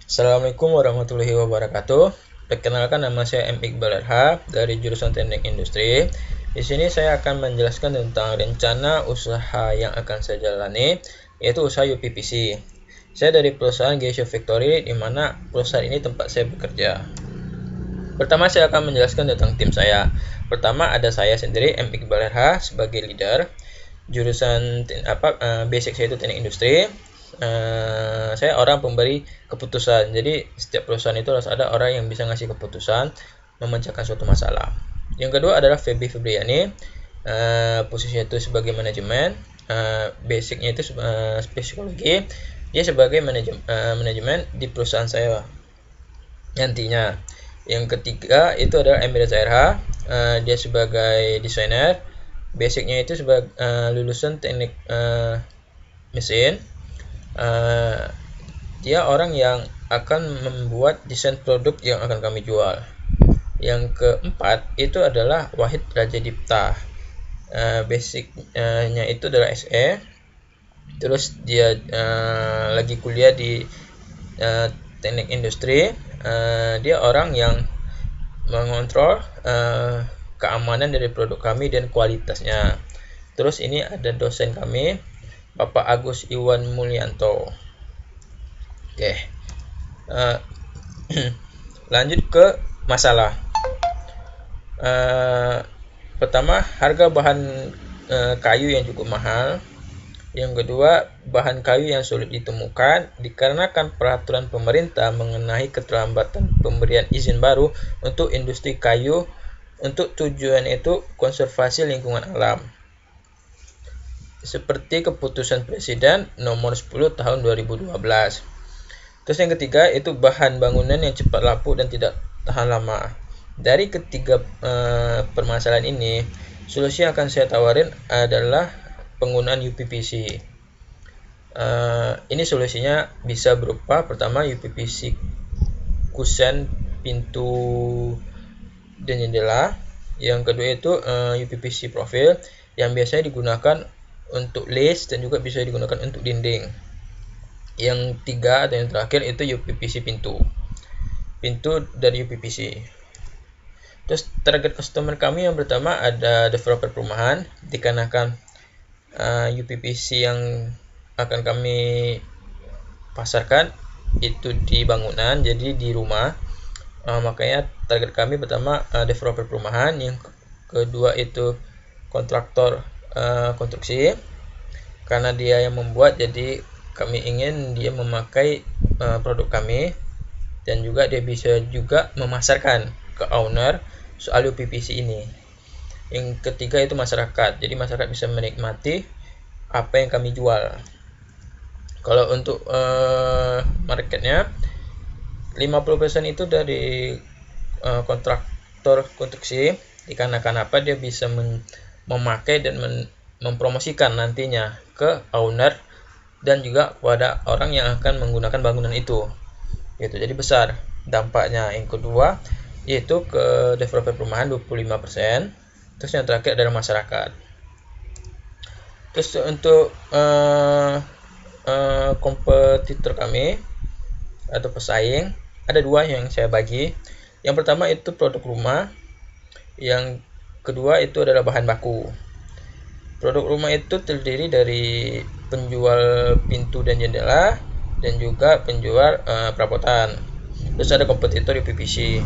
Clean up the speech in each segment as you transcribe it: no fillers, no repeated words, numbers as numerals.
Assalamualaikum warahmatullahi wabarakatuh. Perkenalkan, nama saya M. Iqbal RH dari jurusan Teknik Industri. Di sini saya akan menjelaskan tentang rencana usaha yang akan saya jalani, yaitu usaha UPVC. Saya dari perusahaan Geisha Factory, di mana perusahaan ini tempat saya bekerja. Pertama, saya akan menjelaskan tentang tim saya. Pertama, ada saya sendiri, M. Iqbal RH, sebagai leader. Jurusan basic saya itu teknik industri. Saya orang pemberi keputusan. Jadi setiap perusahaan itu harus ada orang yang bisa ngasih keputusan, memecahkan suatu masalah. Yang kedua adalah Feby Febriani. Posisinya itu sebagai manajemen. Basicnya itu psikologi. Dia sebagai manajemen di perusahaan saya nantinya. Yang ketiga itu adalah Emir Zairha. Dia sebagai desainer. Basicnya itu sebagai lulusan teknik mesin. Dia orang yang akan membuat desain produk yang akan kami jual. Yang keempat itu adalah Wahid Raja Dipta. Basicnya itu adalah SE. Terus dia lagi kuliah di teknik industri. Dia orang yang mengontrol keamanan dari produk kami dan kualitasnya. Terus ini ada dosen kami, Bapak Agus Iwan Mulyanto. Oke, lanjut ke masalah. Pertama, harga bahan kayu yang cukup mahal. Yang kedua, bahan kayu yang sulit ditemukan dikarenakan peraturan pemerintah mengenai keterlambatan pemberian izin baru untuk industri kayu untuk tujuan itu konservasi lingkungan alam. Seperti keputusan Presiden nomor 10 tahun 2012. Terus yang ketiga itu bahan bangunan yang cepat lapuk dan tidak tahan lama. Dari ketiga permasalahan ini, solusi yang akan saya tawarin adalah penggunaan UPVC. Ini solusinya bisa berupa pertama UPVC kusen pintu dan jendela. Yang kedua itu UPVC profil yang biasanya digunakan untuk lace dan juga bisa digunakan untuk dinding. Yang tiga atau yang terakhir itu UPVC pintu dari UPVC. Terus target customer kami yang pertama ada developer perumahan, dikarenakan UPVC yang akan kami pasarkan itu di bangunan, jadi di rumah. Makanya target kami pertama developer perumahan, yang kedua itu kontraktor konstruksi, karena dia yang membuat, jadi kami ingin dia memakai produk kami, dan juga dia bisa juga memasarkan ke owner soal UPVC ini. Yang ketiga itu masyarakat, jadi masyarakat bisa menikmati apa yang kami jual. Kalau untuk marketnya 50% itu dari kontraktor konstruksi, dikarenakan apa, dia bisa memakai dan mempromosikan nantinya ke owner dan juga kepada orang yang akan menggunakan bangunan itu. Gitu, jadi besar dampaknya. Yang kedua yaitu ke developer perumahan 25%. Terus yang terakhir adalah masyarakat. Terus untuk kompetitor kami atau pesaing ada dua yang saya bagi. Yang pertama itu produk rumah, yang kedua itu adalah bahan baku. Produk rumah itu terdiri dari penjual pintu dan jendela dan juga penjual perabotan. Terus ada kompetitor di PVC.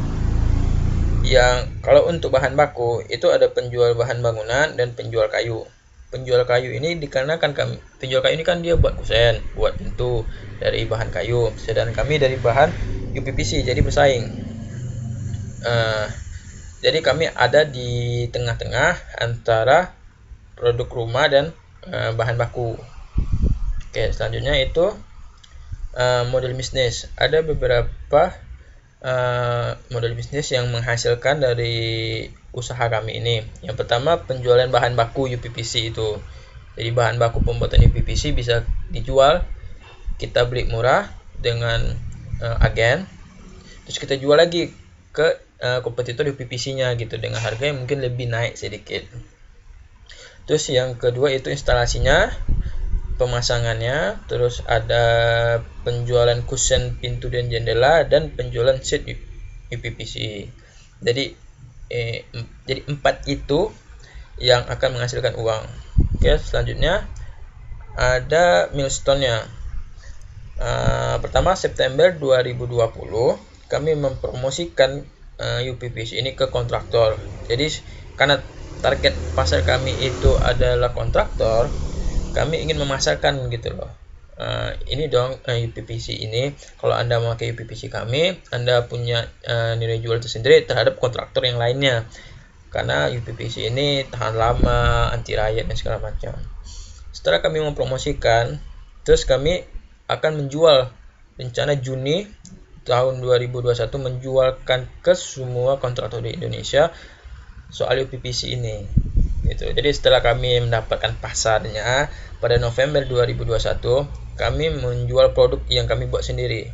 Yang kalau untuk bahan baku itu ada penjual bahan bangunan dan penjual kayu. Penjual kayu ini dikarenakan penjual kayu ini kan dia buat kusen, buat pintu dari bahan kayu, sedangkan kami dari bahan UPVC, jadi bersaing. Jadi kami ada di tengah-tengah antara produk rumah dan bahan baku. Oke, selanjutnya itu model bisnis. Ada beberapa model bisnis yang menghasilkan dari usaha kami ini. Yang pertama, penjualan bahan baku UPVC itu. Jadi bahan baku pembuatan UPVC bisa dijual, kita beli murah dengan agen, terus kita jual lagi ke kompetitor UPVC-nya gitu dengan harga yang mungkin lebih naik sedikit. Terus yang kedua itu instalasinya. pemasangannya, terus ada penjualan kusen pintu dan jendela, dan penjualan sheet UPVC. Jadi 4 itu yang akan menghasilkan uang. Oke, selanjutnya ada milestone-nya. Pertama, September 2020 kami mempromosikan UPVC ini ke kontraktor. Jadi karena target pasar kami itu adalah kontraktor, kami ingin memasarkan gitu loh. Ini dong UPVC ini, kalau Anda memakai UPVC kami, Anda punya nilai jual tersendiri terhadap kontraktor yang lainnya. Karena UPVC ini tahan lama, anti rayap dan segala macam. Setelah kami mempromosikan, terus kami akan menjual, rencana Juni tahun 2021 menjualkan ke semua kontraktor di Indonesia soal UPVC ini gitu. Jadi setelah kami mendapatkan pasarnya pada November 2021, kami menjual produk yang kami buat sendiri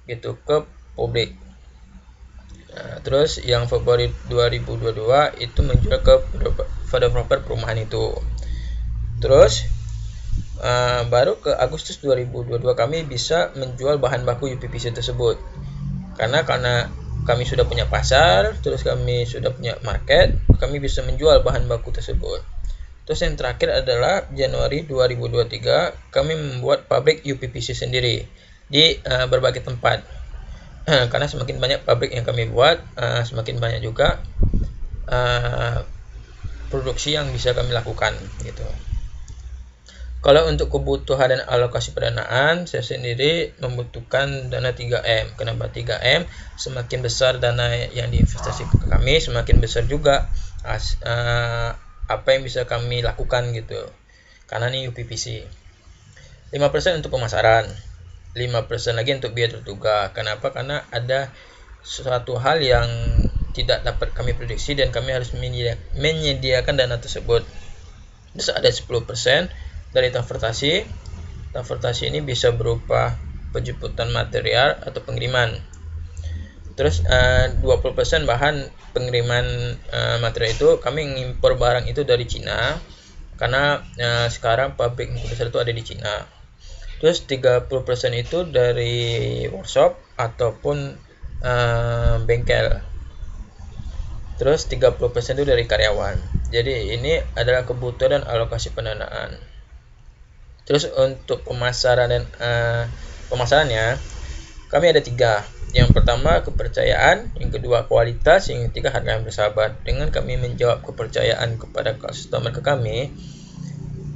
gitu ke publik. Terus yang Februari 2022 itu menjual ke developer perumahan itu. Terus baru ke Agustus 2022 kami bisa menjual bahan baku UPVC tersebut. Karena kami sudah punya pasar, terus kami sudah punya market, kami bisa menjual bahan baku tersebut. Terus yang terakhir adalah Januari 2023 kami membuat pabrik UPVC sendiri di berbagai tempat. Karena semakin banyak pabrik yang kami buat, semakin banyak juga produksi yang bisa kami lakukan gitu. Kalau untuk kebutuhan dan alokasi pendanaan, saya sendiri membutuhkan dana 3M. Kenapa 3M? Semakin besar dana yang diinvestasi ke kami, semakin besar juga apa yang bisa kami lakukan gitu. Karena ini UPVC. 5% untuk pemasaran, 5% lagi untuk biaya terduga. Kenapa? Karena ada suatu hal yang tidak dapat kami prediksi dan kami harus menyediakan dana tersebut. Terus ada 10% dari transportasi. Transportasi ini bisa berupa penjemputan material atau pengiriman. Terus 20% bahan pengiriman material itu kami mengimpor barang itu dari Cina karena sekarang pabrik besar itu ada di Cina. Terus 30% itu dari workshop ataupun bengkel. Terus 30% itu dari karyawan. Jadi ini adalah kebutuhan dan alokasi pendanaan. Terus untuk pemasaran dan pemasarannya kami ada 3. Yang pertama kepercayaan, yang kedua kualitas, yang ketiga harga yang bersahabat. Dengan kami menjawab kepercayaan kepada customer ke kami,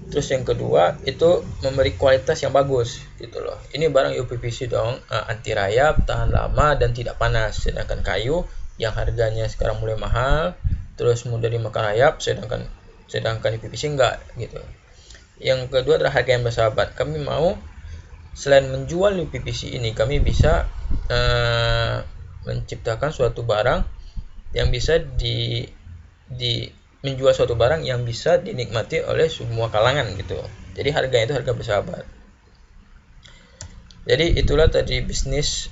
terus yang kedua itu memberi kualitas yang bagus gitu loh. Ini barang UPVC dong, anti rayap, tahan lama dan tidak panas. Sedangkan kayu yang harganya sekarang mulai mahal, terus mudah dimakan rayap, sedangkan UPVC enggak gitu. Yang kedua adalah harga yang bersahabat. Kami mau selain menjual UPVC ini, kami bisa menciptakan suatu barang yang bisa menjual suatu barang yang bisa dinikmati oleh semua kalangan gitu. Jadi harganya itu harga bersahabat. Jadi itulah tadi bisnis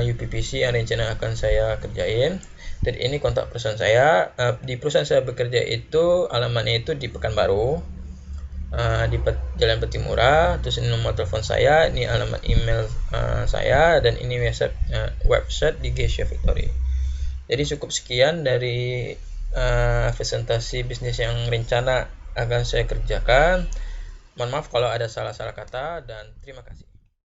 UPVC yang rencana akan saya kerjain. Dan ini kontak perusahaan saya. Di perusahaan saya bekerja itu alamatnya itu di Pekanbaru, di Jalan Petimura. Terus ini nomor telepon saya, ini alamat email saya, dan ini website di Geisha Victory. Jadi cukup sekian dari presentasi bisnis yang rencana akan saya kerjakan. Mohon maaf kalau ada salah-salah kata, dan terima kasih.